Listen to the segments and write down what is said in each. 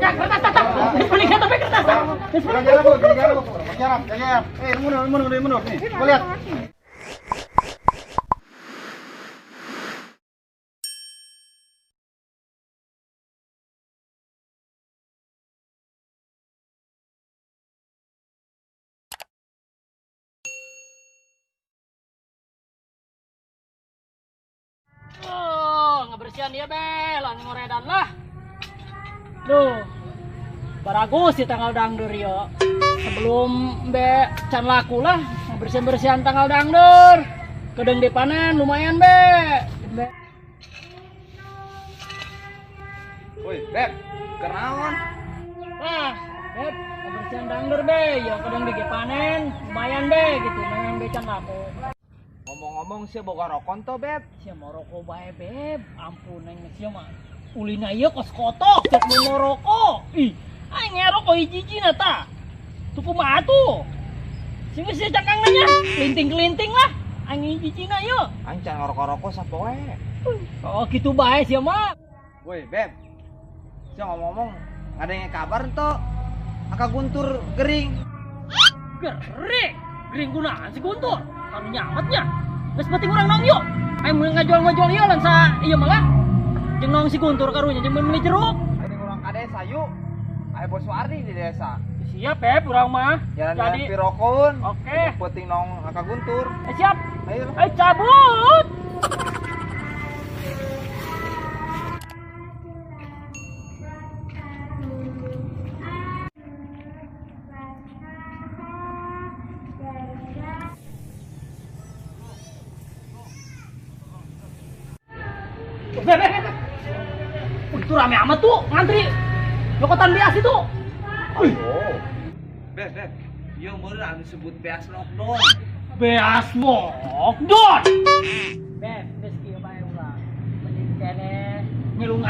Jak, kertas, tak. Paling satu kertas. Jalan bu, jalan. Mundur nih. Gua lihat. Oh, ngebersihan dia be, lah ngoredan lah. Duh, baragus di tanggal dangdur yo. Sebelum be can laku lah, ngebersihan tanggal dangdur. Kedeng dipanen lumayan be. Woi, Beb, kenaon? Nah, be, ngebersihan dangdur be, yo kedeng dipanen lumayan be gitu, lumayan be can laku. Ngomong-ngomong sih boga rokon to, Beb. Sia mau rokok bae beb, ampun neng sia mah. Ulina ieu kos kotok, cek mau rokok. Ih, aing ngerokok hiji-hijina ta. Tuku mah atuh. Sing geus cakang nanya, kelinting-kelinting lah. Aing hiji-hijina yeuh. Aing can ngerokok-rokok sapoe. Oh, kitu bae sia mah. Woi, Beb. Sih ngomong-ngomong, ada yang kabar to? Aka Guntur gering. Gering, gering gunaan si Guntur. Kanu nyametnya. Geus penting urang naon yuk. Aing mun ngajol-ngajol ieu lan sa ieu mah lah. Jeung naon si Guntur karunya jeung meuli jeruk. Aing urang ka desa yuk. Aya Bos Wardi di desa. Siap, Beb, urang mah. Jalan-jalan pirokun. Oke. Penting nong Aka Guntur. Siap. Ayo. Ayo cabut. Beb. Itu rame amat tuh ngantri. Lokotan bias itu. Oh. Beb. Ieu meureun anu disebut beas lockdown. Beas lockdown. Beb, geus kieu bae urang. Mending kene ngilu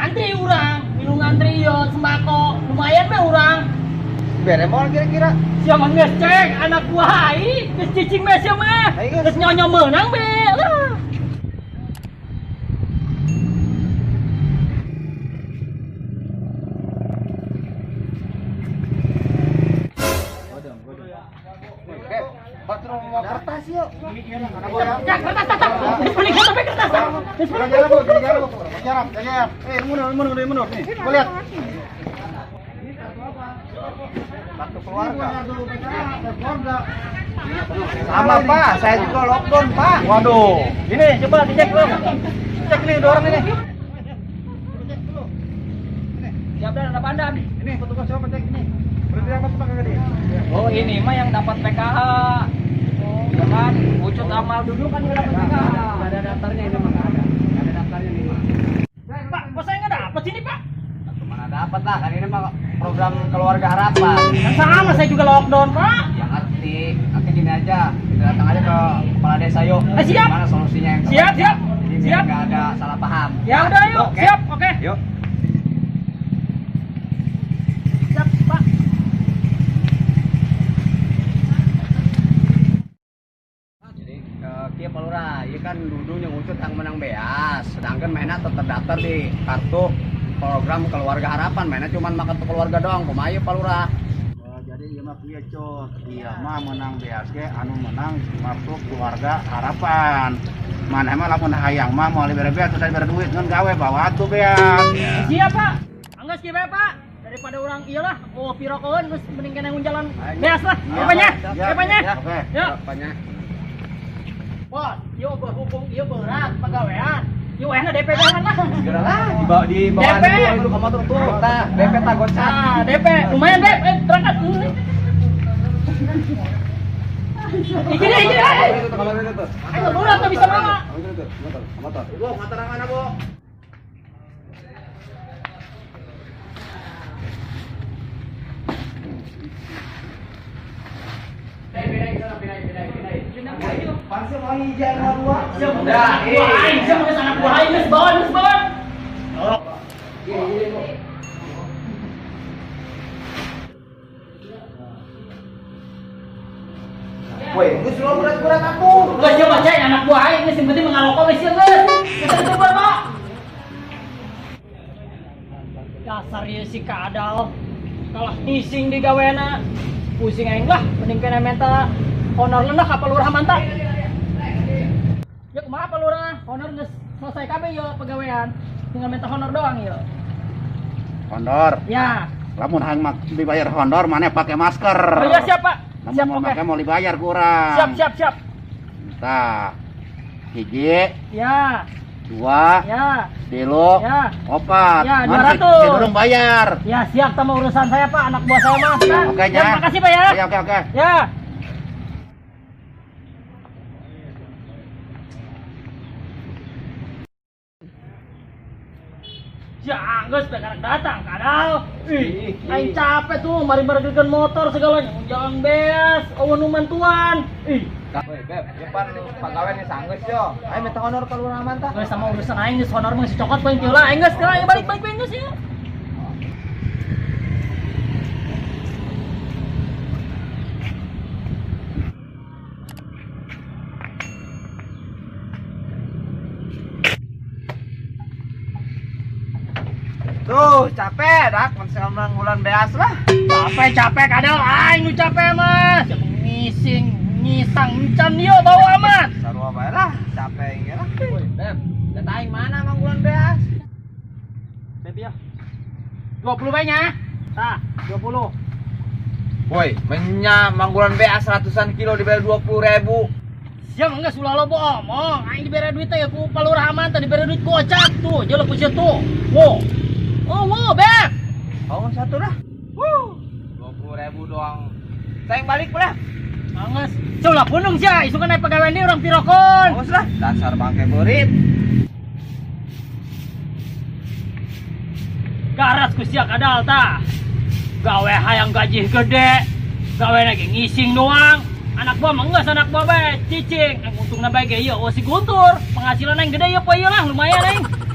ngantri yo sembako. Lumayan mah urang. Bere moal kira-kira. Sia mah geus cek anak buah ai, geus cicing mah sia mah. Geus nyonyo meunang be. Batur mau kertas yuk. Jak, kertas tak. Paling satu kertas. Jalan bu. Jalan. Mundur nih. Gua lihat. Kartu keluarga. Sama Pak, saya juga lockdown Pak. Waduh, ini coba dicek dulu. Cek nih dua orang ini. Siap dan ada pandan. Ini petugas siapa cek ini? Berarti apa tuh Pak dia? Oh ini mah yang dapat PKH. Oh ya kan, wujud amal dulu kan udah dapat PKH. Ada daftarnya ini mah nggak ada. Ada daftarnya ini mah. Pak, kok saya nggak dapat sini Pak? Mana dapat lah, kan ini mah program keluarga harapan. Kan sama saya juga lockdown Pak. Ya ngerti, nanti gini aja, kita datang aja ke kepala desa yuk. Siap. Gimana solusinya yang Siap. Jadi Siap. nggak ada salah paham. Ya udah yuk, Oke. siap, oke. Yuk. Siap Pak. Jadi kia palura, iya kan dulu yang ucut yang menang beas, sedangkan mainnya tetap terdaftar di kartu program keluarga harapan, mainnya cuma makan keluarga doang, kumaha palura. Jadi iya mah kieu cut, iya mah menang beas ge anu menang masuk keluarga harapan. Mana mah lamun hayang mah mau libere beas terus libere duit ngan gawe bawa atuh beas. Siap Pak. Anggas kieu bae Pak. Daripada orang iyalah, oh pirokoeun geus mending kena jalan beas lah. Apanya? Oke. Yuk. Apanya? Bos, yuk berhubung ieu berat pagawean. Yuk enak DP jangan lah. Segera lah di bawah DP. itu ke motor tuh. Tah, DP tah gocap. Nah, DP lumayan Beb. Berangkat. Iki deh. Itu tuh, kamar itu tuh. Ayo bulan tuh bisa bawa. Motor. Bu, motor yang mana, Bu? Pansi mau hijau dua. Sudah. Wah, ini mau sana buah ini bawa. Orok. Woi, geus lo berat-berat atuh. Geus coba baca anak buah ini sing penting mengarokok wis geus. Kita coba, Pak. Ya, Dasar ya si kadal. Kalah ngising di gaweana. Pusing aing lah, mending kena minta honor lenah apa lurah mantap. Ya kumaha apa lurah? Honor geus selesai kabeh ya pegawaian. Tinggal minta honor doang ya. Honor. Ya. Lamun hang dibayar honor mana pakai masker. Oh iya siap Pak. Lamun Siap mau oke. make mau dibayar kurang. Siap. Tah. Hiji, Ya. 2, Ya. 3, Ya. 4. Ya, Man, 200. si durung bayar. Ya siap sama urusan saya Pak, anak buah saya Mas. Kan? Oke, Ya, nya. makasih Pak ya. Oke. Ya. Ya, Anggus sekarang datang, kadal. Ih, aing capek tuh, mari mergegan motor segalanya. Jangan beas, awan mantuan. Ih, Woi, Beb, depan pegawai nih sanggeus yo. Ayo minta honor ka lurah mantah. gue sama urusan aing geus honor mah si cokot poin teu lah. Anggus, aing balik Anggus ya. Tuh, capek dak menang bulan beas lah. Capek kadal aing nu capek Mas. Ya ngising, ngisang encan yo bau amat. Sarua bae lah, capek ge lah. Woi, Beb, data aing mana mang bulan beas? Beb ya. 20 banyak. Tah, 20. Woi, menya mang bulan beas ratusan kilo dibayar 20.000. Siapa enggak sulah lo omong. Aing diberi duit teh ku palurah aman teh diberi duit gocap tuh. Jelek ku situ. Wo. Oh, Beb. Oh, satu dah. 20.000 doang. Sayang balik pula. Anges. Sulah punung sia, isu kan naik pegawai ini orang pirokon. Awas lah, dasar bangke berit. Garas ku sia kadal tah. Gawe hayang gaji gede. Gawe lagi ngising doang. Anak buah mah geus anak buah bae cicing. Untungna bae ge ieu si Guntur. Penghasilan aing gede ya poe lah lumayan aing.